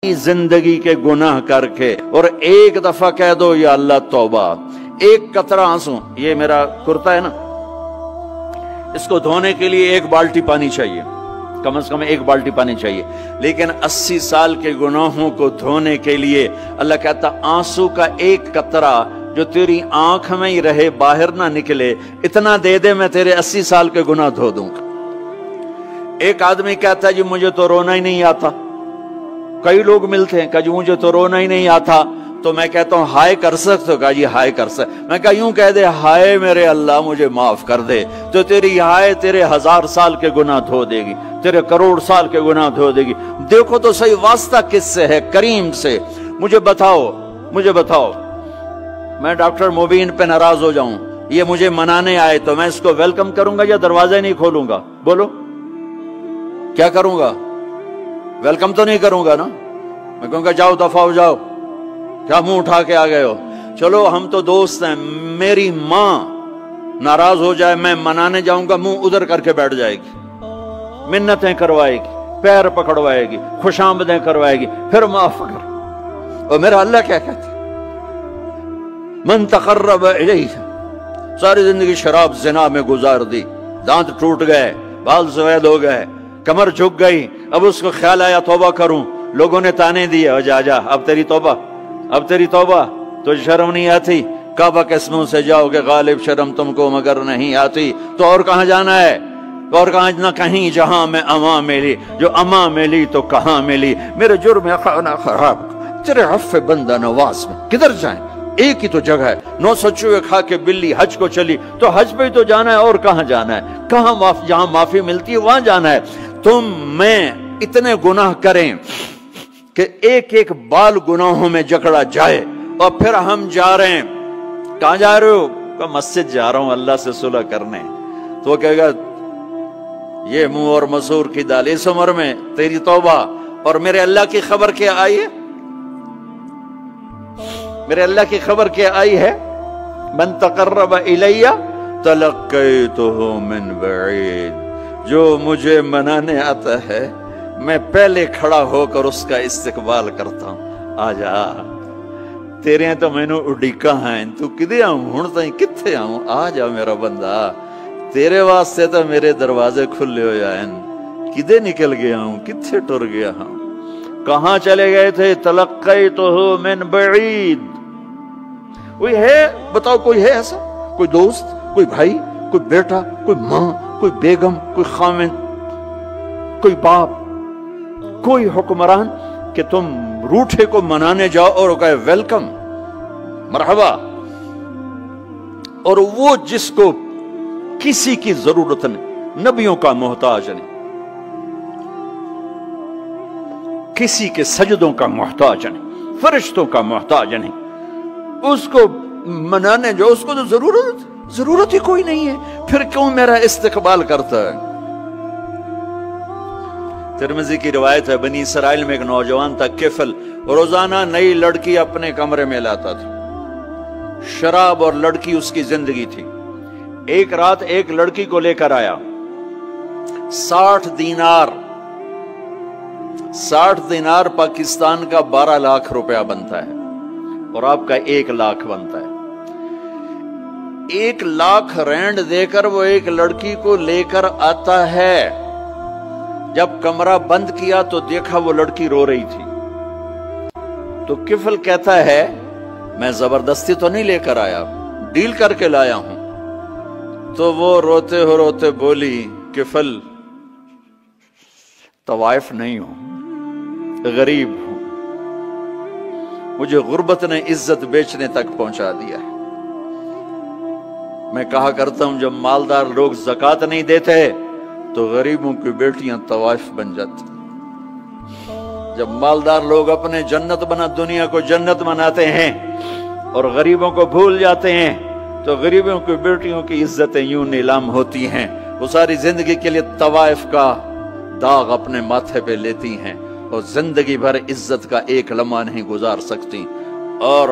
जिंदगी के गुनाह करके और एक दफा कह दो या अल्लाह तौबा। एक कतरा आंसू, ये मेरा कुर्ता है ना, इसको धोने के लिए एक बाल्टी पानी चाहिए, कम से कम एक बाल्टी पानी चाहिए। लेकिन 80 साल के गुनाहों को धोने के लिए अल्लाह कहता आंसू का एक कतरा जो तेरी आंख में ही रहे, बाहर ना निकले, इतना दे दे, मैं तेरे 80 साल के गुनाह धो दूंगा। एक आदमी कहता है जी मुझे तो रोना ही नहीं आता। कई लोग मिलते हैं, कहा जी मुझे तो रोना ही नहीं आता। तो मैं कहता हूं हाय कर सकते हो? कहा जी हाय कर सकते। मैं कहा यूं कह दे, हाय मेरे अल्लाह मुझे माफ कर दे, तो तेरी हाय तेरे 1000 साल के गुनाह धो देगी, तेरे करोड़ साल के गुनाह धो देगी। देखो तो सही वास्ता किससे है? करीम से। मुझे बताओ मैं डॉक्टर मुबीन पे नाराज हो जाऊं, ये मुझे मनाने आए, तो मैं इसको वेलकम करूंगा या दरवाजा नहीं खोलूंगा? बोलो क्या करूंगा? वेलकम तो नहीं करूंगा ना। मैं कहूंगा जाओ दफा हो जाओ, क्या मुंह उठा के आ गए हो? चलो हम तो दोस्त हैं। मेरी मां नाराज हो जाए, मैं मनाने जाऊंगा, मुंह उधर करके बैठ जाएगी, मिन्नतें करवाएगी, पैर पकड़वाएगी, खुशामदें करवाएगी, फिर माफ कर। और मेरा अल्लाह क्या कहता है? मन तकर्रब इलैहि, सारी जिंदगी शराब ज़िना में गुजार दी, दांत टूट गए, बाल सफेद हो गए, कमर झुक गई, अब उसको ख्याल आया तौबा करूं, लोगों ने ताने दिए, जा जा अब तेरी तौबा, तो शर्म नहीं आती? काबा के मुंह से जाओगे गालिब, शर्म तुमको मगर नहीं आती। तो और कहां जाना है? और कहां ना कहीं जहां में अमा मिली, जो अमा मिली तो कहां मिली। मेरे जुर्म खाना खराब, तेरे अफ़्फ़े बंदा नवाज में किधर जाएं? एक ही तो जगह है, 9 सचुए खा के बिल्ली हज को चली, तो हज पे ही तो जाना है, और कहां जाना है? कहां जहां माफी मिलती है वहां जाना है। तुम मैं इतने गुनाह करें कि एक एक बाल गुनाहों में जकड़ा जाए, और फिर हम जा रहे हैं। कहां जा रहे हो? कहा मस्जिद जा रहा हूं अल्लाह से सुलह करने। तो कहेगा ये मुंह और मसूर की दाल, इस उम्र में तेरी तौबा। और मेरे अल्लाह की खबर क्या आई है? मेरे अल्लाह की खबर क्या आई है? मन तकर्रब इलैया तलक्कैतुहु मिन बईद, जो मुझे मनाने आता है मैं पहले खड़ा होकर उसका इस्तकबाल करता हूं। आजा तेरे तो मैनू उड़ीका है, तू किदे आऊं हुण ताईं, कित्थे आऊं? आ जा मेरा बंदा, तेरे वास्ते तो मेरे दरवाजे खुले हो जाएन, किदे निकल गया हूं, कित्थे टुर गया हूं, कहां चले गए थे? तलक्कैतुहु मिन बईद। कोई है? बताओ कोई है ऐसा? कोई दोस्त, कोई भाई, कोई बेटा, कोई मां, कोई बेगम, कोई खामिन, कोई बाप, कोई हुक्मरान कि तुम रूठे को मनाने जाओ और कहे वेलकम, मरहबा। और वो जिसको किसी की जरूरत नहीं, नबियों का मोहताज नहीं, किसी के सजदों का मोहताज नहीं, फरिश्तों का मोहताज नहीं, उसको मनाने जाओ, उसको तो जरूरत ही कोई नहीं है, फिर क्यों मेरा इस्तकबाल करता है? तिरमिज़ी की रिवायत है, बनी इसराइल में एक नौजवान था किफल, रोजाना नई लड़की अपने कमरे में लाता था। शराब और लड़की उसकी जिंदगी थी। एक रात एक लड़की को लेकर आया, 60 दिनार पाकिस्तान का 12 लाख रुपया बनता है, और आपका 1 लाख बनता है। 1 लाख रैंड देकर वो एक लड़की को लेकर आता है। जब कमरा बंद किया तो देखा वो लड़की रो रही थी। तो किफल कहता है मैं जबरदस्ती तो नहीं लेकर आया, डील करके लाया हूं। तो वो रोते बोली किफल तवाइफ नहीं हूं, गरीब हूं, मुझे गुर्बत ने इज्जत बेचने तक पहुंचा दिया है। मैं कहा करता हूं जब मालदार लोग ज़कात नहीं देते तो गरीबों की बेटियां तवाइफ बन जाती। जब मालदार लोग अपने दुनिया को जन्नत बनाते हैं और गरीबों को भूल जाते हैं, तो गरीबों की बेटियों की इज्जतें यूं नीलाम होती हैं। वो सारी जिंदगी के लिए तवाइफ का दाग अपने माथे पे लेती हैं और जिंदगी भर इज्जत का एक लम्हा नहीं गुजार सकती। और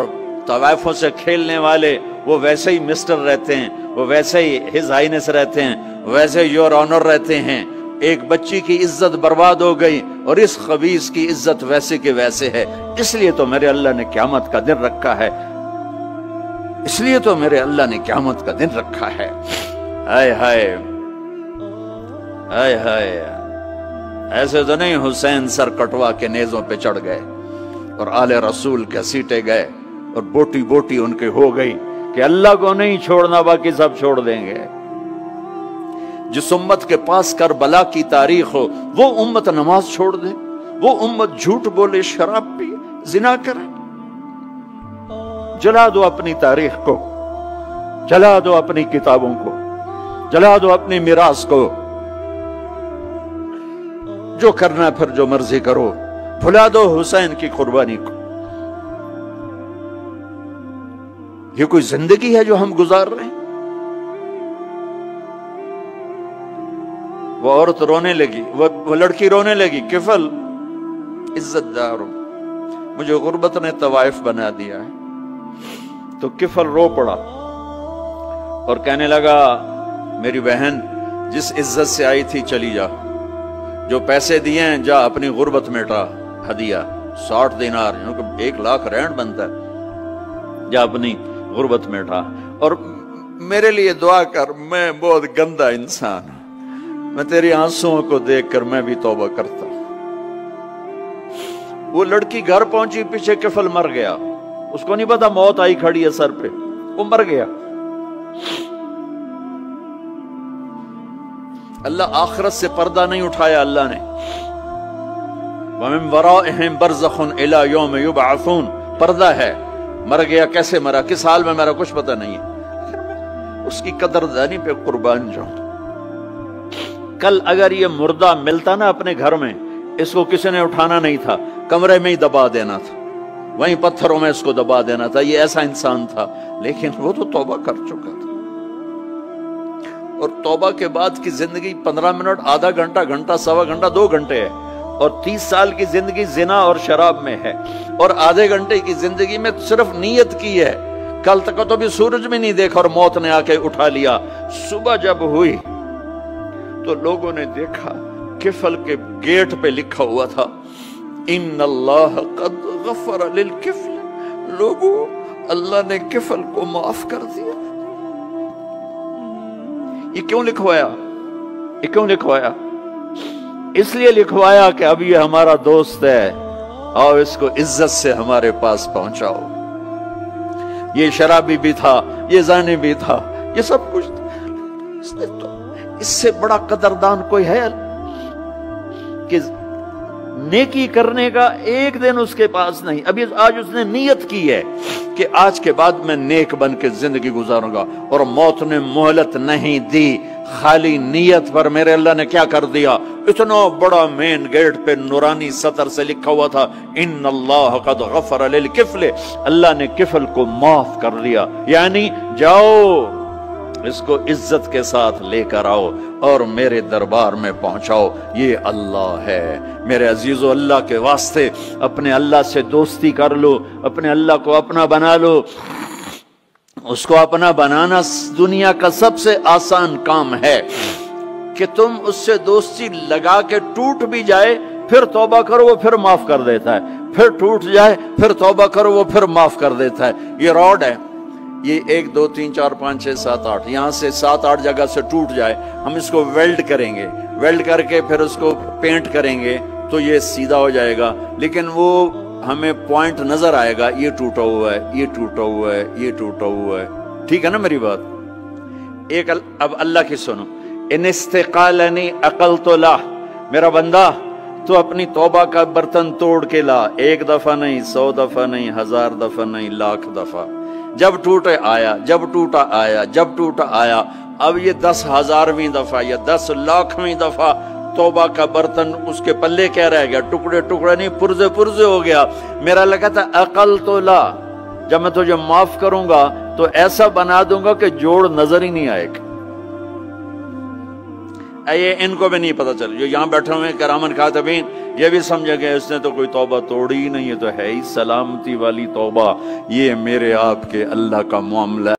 तवाइफों से खेलने वाले वो वैसे ही मिस्टर रहते हैं, वो वैसे ही हिज हाइनेस रहते हैं, वैसे योर ऑनर रहते हैं, ایک بچی کی عزت برباد ہو گئی اور اس خبیث کی عزت ویسے کے ویسے ہے، اس لیے تو میرے اللہ نے قیامت کا دن رکھا ہے، اس لیے تو میرے اللہ نے قیامت کا دن رکھا ہے۔ ہائے ہائے ہائے ہائے، ایسے تو نہیں حسین سر کٹوا کے نیزوں پہ چڑھ گئے اور آل رسول کے سیٹے گئے اور بوٹی بوٹی ان کے ہو گئی کہ اللہ کو نہیں چھوڑنا باقی سب چھوڑ دیں گے۔ جس امت کے پاس کربلا کی تاریخ ہو وہ امت نماز چھوڑ دے، وہ امت جھوٹ بولے، شراب پی، زنا کرے؟ جلا دو اپنی تاریخ کو، جلا دو اپنی کتابوں کو، جلا دو اپنی میراث کو، جو کرنا پھر جو مرضی کرو، بھلا دو حسین کی قربانی کو۔ یہ کوئی زندگی ہے جو ہم گزار رہے ہیں؟ وہ عورت رونے لگی، وہ لڑکی رونے لگی، کفل عزت دار ہوں، مجھے غربت نے طوائف بنا دیا ہے۔ تو کفل رو پڑا اور کہنے لگا میری بہن جس عزت سے آئی تھی چلی جا، جو پیسے دیے ہیں جا اپنی غربت میٹا، ہدیہ 60 دینار 1 لاکھ رینڈ بنتا ہے، جا اپنی غربت میٹا اور میرے لیے دعا کر، میں بہت گندا انسان ہوں، میں تیری آنسوؤں کو دیکھ کر میں بھی توبہ کرتا ہوں۔ وہ لڑکی گھر پہنچی، پیچھے کفل مر گیا، اس کو نہیں پتا موت آئی کھڑی ہے سر پہ، وہ مر گیا۔ اللہ آخرت سے پردہ نہیں اٹھایا اللہ نے، وَمِن وَرَائِهِمْ بَرْزَخٌ إِلَى يَوْمِ يُبْعَثُونَ، پردہ ہے، مر گیا، کیسے مرا، کس حال میں مرا، کچھ پتہ نہیں ہے، اس کی قدردانی پہ قربان جاؤں۔ کل اگر یہ مردہ ملتا نا اپنے گھر میں، اس کو کسی نے اٹھانا نہیں تھا، کمرے میں ہی دبا دینا تھا، وہیں پتھروں میں اس کو دبا دینا تھا، یہ ایسا انسان تھا، لیکن وہ تو توبہ کر چکا تھا۔ اور توبہ کے بعد کی زندگی 15 منٹ، آدھا گھنٹہ، گھنٹہ، سوا گھنٹہ، 2 گھنٹے ہے، اور 30 سال کی زندگی زنا اور شراب میں ہے، اور آدھے گھنٹے کی زندگی میں صرف نیت کی ہے۔ کل تک تو بھی سورج میں نہیں دیکھا اور موت نے آ کے اٹھا لیا۔ صبح جب ہوئی تو لوگوں نے دیکھا کفل کے گیٹ پہ لکھا ہوا تھا ان اللہ قد غفر للکفل، لوگوں اللہ نے کفل کو معاف کر دیا۔ یہ کیوں لکھوایا؟ یہ کیوں لکھوایا؟ اس لیے لکھوایا کہ اب یہ ہمارا دوست ہے، آؤ اس کو عزت سے ہمارے پاس پہنچاؤ۔ یہ شرابی بھی تھا، یہ زانی بھی تھا، یہ سب کچھ تھا۔ اس سے بڑا قدردان کوئی ہے کہ نیکی کرنے کا ایک دن اس کے پاس نہیں؟ ابھی آج اس نے نیت کی ہے کہ آج کے بعد میں نیک بن کے زندگی گزاروں گا، اور موت نے مہلت نہیں دی۔ خالی نیت پر میرے اللہ نے کیا کر دیا؟ اتنا بڑا مین گیٹ پہ نورانی سطر سے لکھا ہوا تھا ان اللہ قد غفر للکفل، اللہ نے کفل کو معاف کر دیا، یعنی جاؤ اس کو عزت کے ساتھ لے کر آؤ اور میرے دربار میں پہنچاؤ۔ یہ اللہ ہے میرے عزیزو، اللہ کے واسطے اپنے اللہ سے دوستی کر لو، اپنے اللہ کو اپنا بنا لو۔ اس کو اپنا بنانا دنیا کا سب سے آسان کام ہے کہ تم اس سے دوستی لگا کے ٹوٹ بھی جائے پھر توبہ کرو وہ پھر معاف کر دیتا ہے، پھر ٹوٹ جائے پھر توبہ کرو وہ پھر معاف کر دیتا ہے۔ یہ راڈ ہے، یہ 1 2 3 4 5 6 7 8 یہاں سے 7 8 جگہ سے ٹوٹ جائے، ہم اس کو ویلڈ کریں گے، ویلڈ کر کے پھر اس کو پینٹ کریں گے تو یہ سیدھا ہو جائے گا، لیکن وہ ہمیں پوائنٹ نظر آئے گا، یہ ٹوٹا ہوا ہے، یہ ٹوٹا ہوا ہے، یہ ٹوٹا ہوا ہے۔ ٹھیک ہے نا میری بات؟ ایک اب اللہ کی سنو، ان استقالنی عقلت له، میرا بندہ تو اپنی توبہ کا برتن توڑ کے لا، 1 دفعہ نہیں، 100 دفعہ نہیں، 1000 دفعہ نہیں، 1,00,000 دفعہ۔ جب ٹوٹے آیا، جب ٹوٹا آیا، جب ٹوٹا آیا، اب یہ 10,000ویں دفعہ یا 10,00,000ویں دفعہ توبہ کا برتن اس کے پلے کیا رہ گیا؟ ٹکڑے ٹکڑے نہیں، پرزے پرزے ہو گیا۔ میرا لگا تھا عقل تو لا، جب میں تجھے معاف کروں گا تو ایسا بنا دوں گا کہ جوڑ نظر ہی نہیں آئے گا۔ یہ ان کو بھی نہیں پتا چل، جو یہاں بیٹھے ہوئے کرامن کاتبین یہ بھی سمجھے گئے اس نے تو کوئی توبہ توڑی ہی نہیں، یہ تو ہے ہی سلامتی والی توبہ۔ یہ میرے آپ کے اللہ کا معاملہ